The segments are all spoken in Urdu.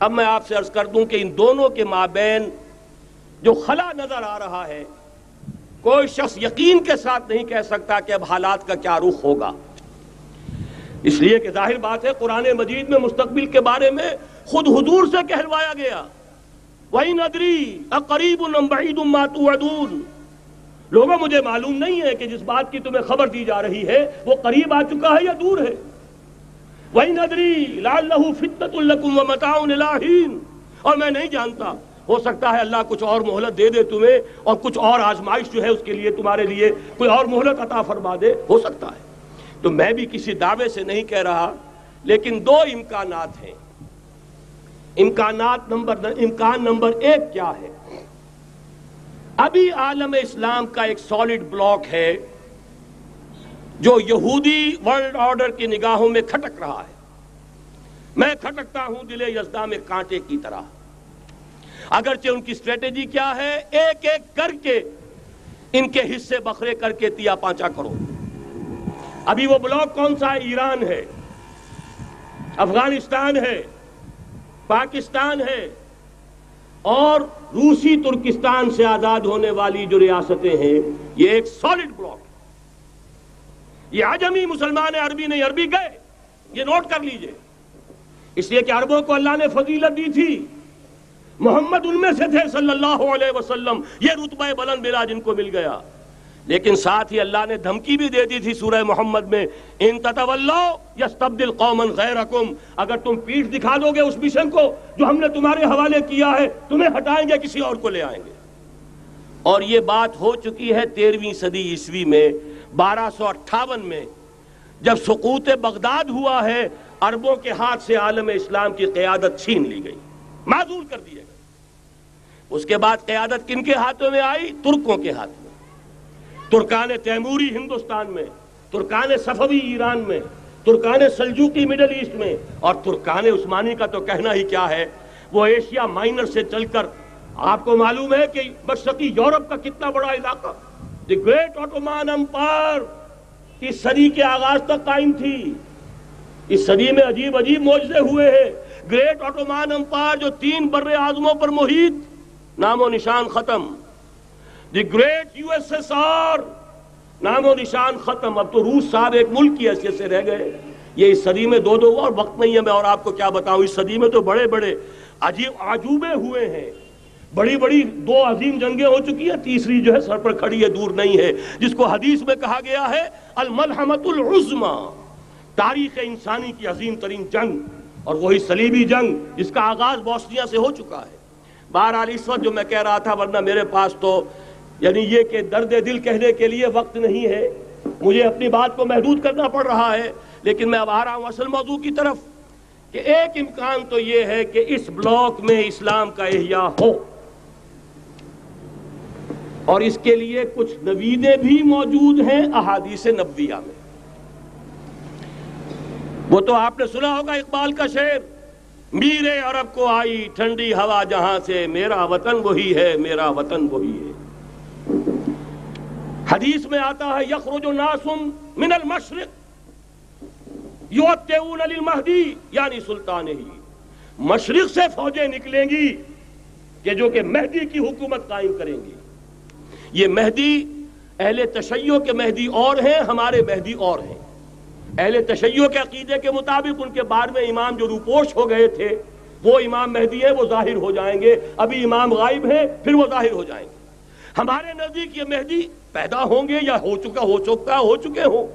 اب میں آپ سے عرض کر دوں کہ ان دونوں کے مابین جو خلا نظر آ رہا ہے، کوئی شخص یقین کے ساتھ نہیں کہہ سکتا کہ اب حالات کا کیا رخ ہوگا، اس لیے کہ ظاہر بات ہے قرآن مجید میں مستقبل کے بارے میں خود حضور سے کہلوایا گیا، وَإِنْ أَدْرِي أَقَرِيبٌ أَمْ بَعِيدٌ مَا تُوعَدُونَ۔ لوگوں مجھے معلوم نہیں ہے کہ جس بات کی تمہیں خبر دی جا رہی ہے وہ قریب آ چکا ہے یا دور ہے۔ وَإِنْ أَدْرِي لَعَلَّهُ فِتْنَةٌ لَكُمْ وَمَتَاعٌ إِلَىٰ حِينٍ، اور میں نہیں جانتا، ہو سکتا ہے اللہ کچھ اور مہلت دے دے تمہیں، اور کچھ اور آزمائش جو ہے اس کے لیے تمہارے لیے کوئی اور مہلت عطا فرما دے، ہو سکتا ہے۔ تو میں بھی کسی دعوے سے نہیں کہہ رہا، لیکن دو امکانات ہیں۔ امکان نمبر ایک کیا ہے؟ ابھی عالم اسلام کا ایک سالڈ بلاک ہے جو یہودی ورلڈ آرڈر کی نگاہوں میں کھٹک رہا ہے۔ میں کھٹکتا ہوں دل یزداں میں کانٹے کی طرح۔ اگرچہ ان کی اسٹریٹجی کیا ہے؟ ایک ایک کر کے ان کے حصے بکھرے کر کے تیا پانچا کرو۔ ابھی وہ بلاک کون سا ہے؟ ایران ہے، افغانستان ہے، پاکستان ہے، اور روسی ترکستان سے آزاد ہونے والی جو ریاستیں ہیں، یہ ایک سالڈ بلاک ہے۔ یہ عجمی مسلمان عربی نہیں، عربی گئے، یہ نوٹ کر لیجئے، اس لیے کہ عربوں کو اللہ نے فضیلت دی تھی، محمد ان میں سے تھے صلی اللہ علیہ وسلم، یہ رتبہ بلند ملا جن کو مل گیا۔ لیکن ساتھ ہی اللہ نے دھمکی بھی دے دی تھی سورہ محمد میں، ان تتولوا یستبدل قوما غیرکم، اگر تم پیٹھ دکھا دو گے اس مشن کو جو ہم نے تمہارے حوالے کیا ہے، تمہیں ہٹائیں گے، کسی اور کو لے آئیں گے۔ اور یہ بات ہو چکی ہے 13ویں صدی عیسوی میں، 1258 میں جب سقوط بغداد ہوا ہے، عربوں کے ہاتھ سے عالم اسلام کی قیادت چھین لی گئی، معزول کر دیے گئے۔ اس کے بعد قیادت کن کے ہاتھوں میں آئی؟ ترکوں کے ہاتھ میں، ترکان تیموری ہندوستان میں، ترکان صفوی ایران میں، ترکان سلجوقی مڈل ایسٹ میں، اور ترکان عثمانی کا تو کہنا ہی کیا ہے، وہ ایشیا مائنر سے چل کر آپ کو معلوم ہے کہ مشرقی یورپ کا کتنا بڑا علاقہ، دی گریٹ آٹومان امپائر اس صدی کے آغاز تک قائم تھی۔ اس صدی میں عجیب عجیب معجزے ہوئے ہیں۔ گریٹ آٹومان امپائر جو 3 بر اعظموں پر محیط، نام و نشان ختم۔ The great U S S R, نام و نشان ختم۔ اب تو روس صاحب ایک ملک کی حیثیت سے رہ گئے۔ یہ اس صدی میں دو ہوا، اور وقت نہیں ہے میں اور آپ کو کیا بتاؤں، اس صدی میں تو بڑے بڑے عجیب عجوبے ہوئے ہیں، بڑی بڑی 2 عظیم جنگیں ہو چکی ہیں، تیسری جو ہے سر پر کھڑی ہے، دور نہیں ہے، جس کو حدیث میں کہا گیا ہے الملحمۃ العظمی، تاریخ انسانی کی عظیم ترین جنگ، اور وہی صلیبی جنگ جس کا آغاز بوسنیا سے ہو چکا ہے۔ بہرحال اس وقت جو میں کہہ رہا تھا، ورنہ میرے پاس تو یعنی یہ کہ درد دل کہنے کے لیے وقت نہیں ہے، مجھے اپنی بات کو محدود کرنا پڑ رہا ہے، لیکن میں اب آ رہا ہوں اصل موضوع کی طرف، کہ ایک امکان تو یہ ہے کہ اس بلاک میں اسلام کا احیاء ہو، اور اس کے لیے کچھ نویدیں بھی موجود ہیں احادیث نبویہ میں۔ وہ تو آپ نے سنا ہوگا اقبال کا شعر، میرے عرب کو آئی ٹھنڈی ہوا جہاں سے، میرا وطن وہی ہے، میرا وطن وہی ہے۔ حدیث میں آتا ہے یخرج ناس من المشرق یؤتون للمہدی، یعنی سلطانہ، مشرق سے فوجیں نکلیں گی کہ جو کہ مہدی کی حکومت قائم کریں گی۔ یہ مہدی اہل تشیع کے مہدی اور ہیں، ہمارے مہدی اور ہیں۔ اہل تشیع کے عقیدے کے مطابق ان کے بعد میں امام جو روپوش ہو گئے تھے وہ امام مہدی ہے، وہ ظاہر ہو جائیں گے، ابھی امام غائب ہیں، پھر وہ ظاہر ہو جائیں گے۔ ہمارے نزدیک یہ مہدی پیدا ہوں گے یا ہو چکے ہوں،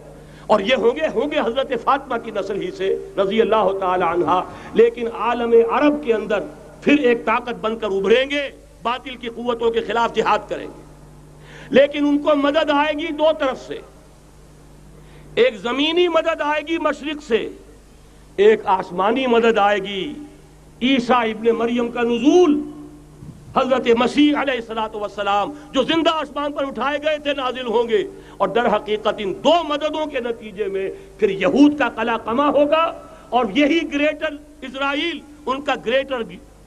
اور یہ ہوں گے حضرت فاطمہ کی نسل ہی سے رضی اللہ تعالی عنہا، لیکن عالم عرب کے اندر پھر ایک طاقت بن کر ابھریں گے، باطل کی قوتوں کے خلاف جہاد کریں گے، لیکن ان کو مدد آئے گی 2 طرف سے، ایک زمینی مدد آئے گی مشرق سے، ایک آسمانی مدد آئے گی، عیسیٰ ابن مریم کا نزول، حضرت مسیح علیہ السلام جو زندہ آسمان پر اٹھائے گئے تھے نازل ہوں گے، اور در حقیقت ان 2 مددوں کے نتیجے میں پھر یہود کا قلع قمع ہوگا، اور یہی گریٹر اسرائیل ان کا گریٹر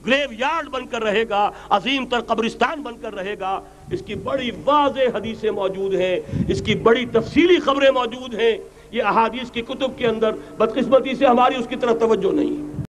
گریو یارڈ بن کر رہے گا، عظیم تر قبرستان بن کر رہے گا۔ اس کی بڑی واضح حدیثیں موجود ہیں، اس کی بڑی تفصیلی خبریں موجود ہیں، یہ احادیث کی کتب کے اندر، بدقسمتی سے ہماری اس کی طرف توجہ نہیں ہے۔